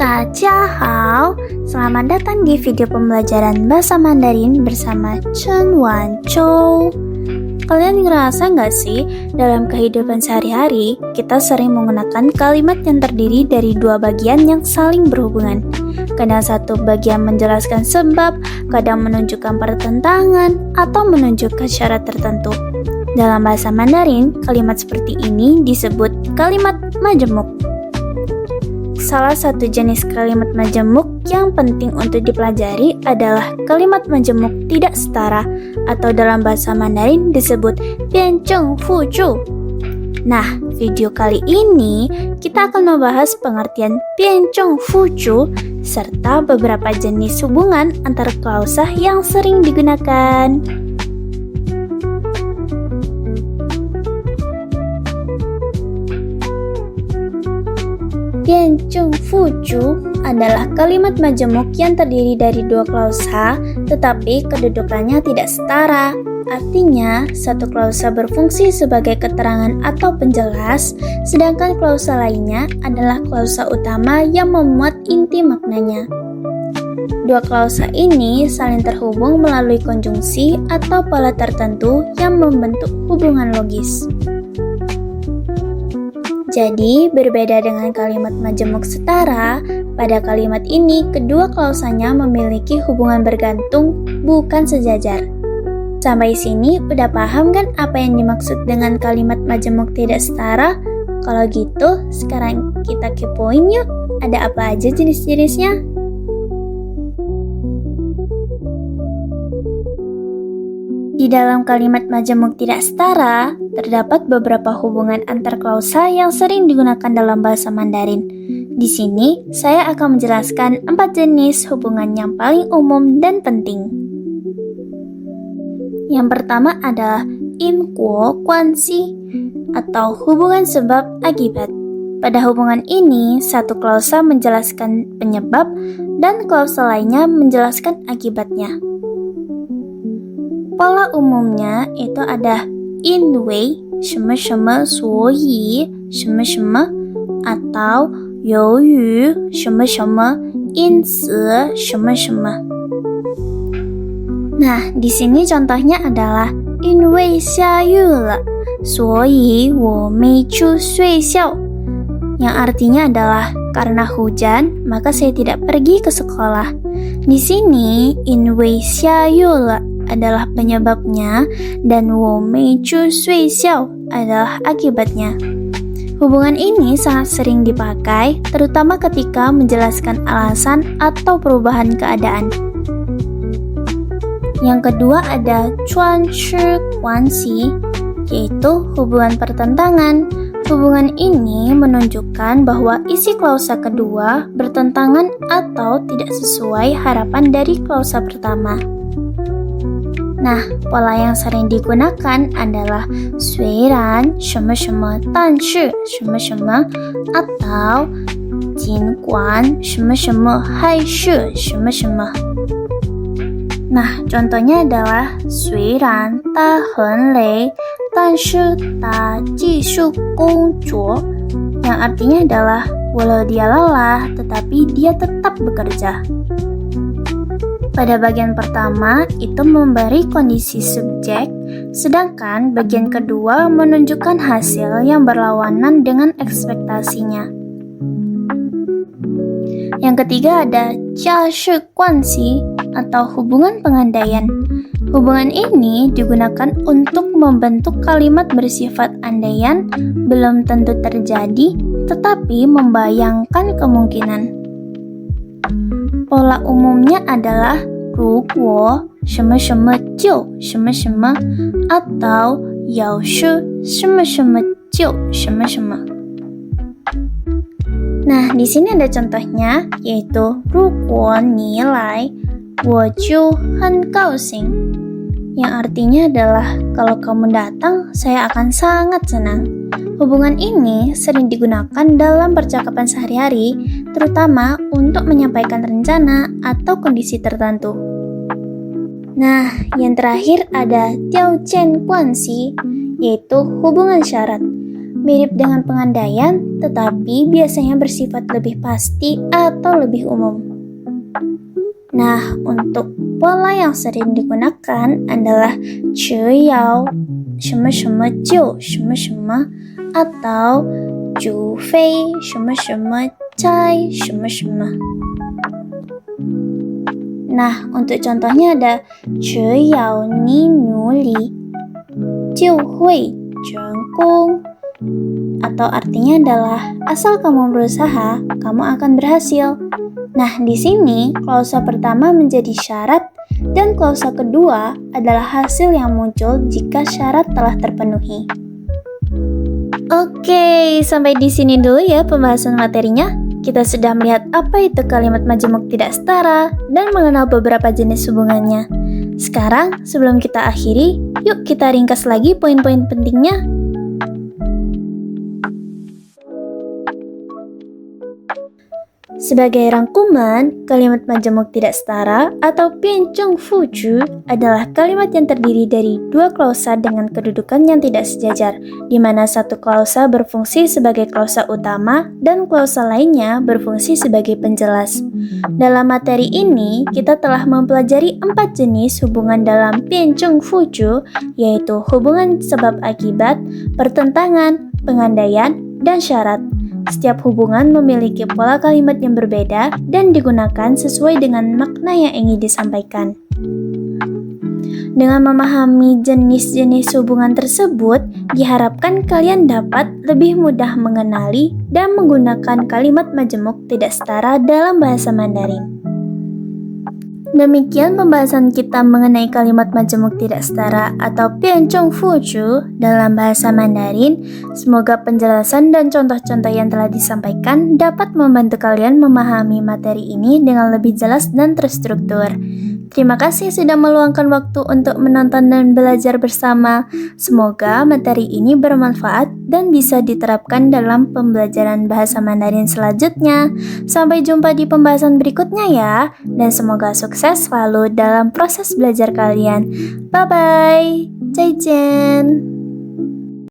Dajiahao, selamat datang di video pembelajaran bahasa Mandarin bersama Chen Wan Chou. Kalian ngerasa nggak sih, dalam kehidupan sehari-hari, kita sering menggunakan kalimat yang terdiri dari dua bagian yang saling berhubungan. Kadang satu bagian menjelaskan sebab, kadang menunjukkan pertentangan, atau menunjukkan syarat tertentu. Dalam bahasa Mandarin, kalimat seperti ini disebut kalimat majemuk. Salah satu jenis kalimat majemuk yang penting untuk dipelajari adalah kalimat majemuk tidak setara atau dalam bahasa Mandarin disebut bianzheng fuzhu. Nah, video kali ini kita akan membahas pengertian bianzheng fuzhu serta beberapa jenis hubungan antar klausa yang sering digunakan. Bianzheng fuzhu adalah kalimat majemuk yang terdiri dari dua klausa, tetapi kedudukannya tidak setara. Artinya, satu klausa berfungsi sebagai keterangan atau penjelas, sedangkan klausa lainnya adalah klausa utama yang memuat inti maknanya. Dua klausa ini saling terhubung melalui konjungsi atau pola tertentu yang membentuk hubungan logis. Jadi, berbeda dengan kalimat majemuk setara, pada kalimat ini kedua klausanya memiliki hubungan bergantung, bukan sejajar. Sampai sini udah paham kan apa yang dimaksud dengan kalimat majemuk tidak setara? Kalau gitu, sekarang kita kepoin yuk, ada apa aja jenis-jenisnya? Di dalam kalimat majemuk tidak setara, terdapat beberapa hubungan antar klausa yang sering digunakan dalam bahasa Mandarin. Di sini, saya akan menjelaskan 4 jenis hubungan yang paling umum dan penting. Yang pertama adalah inguo guanxi atau hubungan sebab akibat. Pada hubungan ini, satu klausa menjelaskan penyebab dan klausa lainnya menjelaskan akibatnya. Pola umumnya itu ada 因为什么什么所以什么什么 atau 由于什么什么因此什么什么。Nah, di sini contohnya adalah 因为下雨了，所以我没去学校。Yang artinya adalah karena hujan, maka saya tidak pergi ke sekolah. Di sini 因为下雨了 adalah penyebabnya dan 我没去学校 adalah akibatnya. Hubungan ini sangat sering dipakai, terutama ketika menjelaskan alasan atau perubahan keadaan. Yang kedua ada 串吃关系, yaitu hubungan pertentangan. Hubungan ini menunjukkan bahwa isi klausa kedua bertentangan atau tidak sesuai harapan dari klausa pertama. Nah, pola yang sering digunakan adalah 虽然什么什么但是什么什么 atau 尽管什么什么还是什么什么。Nah, contohnya adalah 虽然他很累，但是他继续工作 yang artinya adalah walau dia lelah, tetapi dia tetap bekerja. Pada bagian pertama, itu memberi kondisi subjek, sedangkan bagian kedua menunjukkan hasil yang berlawanan dengan ekspektasinya. Yang ketiga ada 家事关系 atau hubungan pengandaian. Hubungan ini digunakan untuk membentuk kalimat bersifat andaian, belum tentu terjadi, tetapi membayangkan kemungkinan. Pola umumnya adalah 如果什么什么就什么什么 atau 要是什么什么就什么什么。Nah, di sini ada contohnya, yaitu 如果你来，我就很高兴. Yang artinya adalah kalau kamu datang, saya akan sangat senang. Hubungan ini sering digunakan dalam percakapan sehari-hari, terutama untuk menyampaikan rencana atau kondisi tertentu. Nah, yang terakhir ada 条件关系, yaitu hubungan syarat. mirip dengan pengandaian, tetapi biasanya bersifat lebih pasti atau lebih umum. Nah, untuk pola yang sering digunakan adalah 只要什么什么就什么什么 atau 除非什么什么在什么什么。Nah, untuk contohnya ada 只要你努力就会成功 atau artinya adalah asal kamu berusaha, kamu akan berhasil. Nah, di sini klausa pertama menjadi syarat dan klausa kedua adalah hasil yang muncul jika syarat telah terpenuhi. Oke, sampai di sini dulu ya pembahasan materinya. Kita sudah melihat apa itu kalimat majemuk tidak setara dan mengenal beberapa jenis hubungannya. Sekarang, sebelum kita akhiri, yuk kita ringkas lagi poin-poin pentingnya. Sebagai rangkuman, kalimat majemuk tidak setara atau 辩证复句 adalah kalimat yang terdiri dari dua klausa dengan kedudukan yang tidak sejajar, di mana satu klausa berfungsi sebagai klausa utama dan klausa lainnya berfungsi sebagai penjelas. Dalam materi ini, kita telah mempelajari 4 jenis hubungan dalam 辩证复句, yaitu hubungan sebab akibat, pertentangan, pengandaian, dan syarat. Setiap hubungan memiliki pola kalimat yang berbeda dan digunakan sesuai dengan makna yang ingin disampaikan. Dengan memahami jenis-jenis hubungan tersebut, diharapkan kalian dapat lebih mudah mengenali dan menggunakan kalimat majemuk tidak setara dalam bahasa Mandarin. Demikian pembahasan kita mengenai kalimat majemuk tidak setara atau 辩证复句 dalam bahasa Mandarin. Semoga penjelasan dan contoh-contoh yang telah disampaikan dapat membantu kalian memahami materi ini dengan lebih jelas dan terstruktur. Terima kasih sudah meluangkan waktu untuk menonton dan belajar bersama. Semoga materi ini bermanfaat dan bisa diterapkan dalam pembelajaran bahasa Mandarin selanjutnya. Sampai jumpa di pembahasan berikutnya ya, dan semoga sukses selalu dalam proses belajar kalian. Bye-bye, 再见.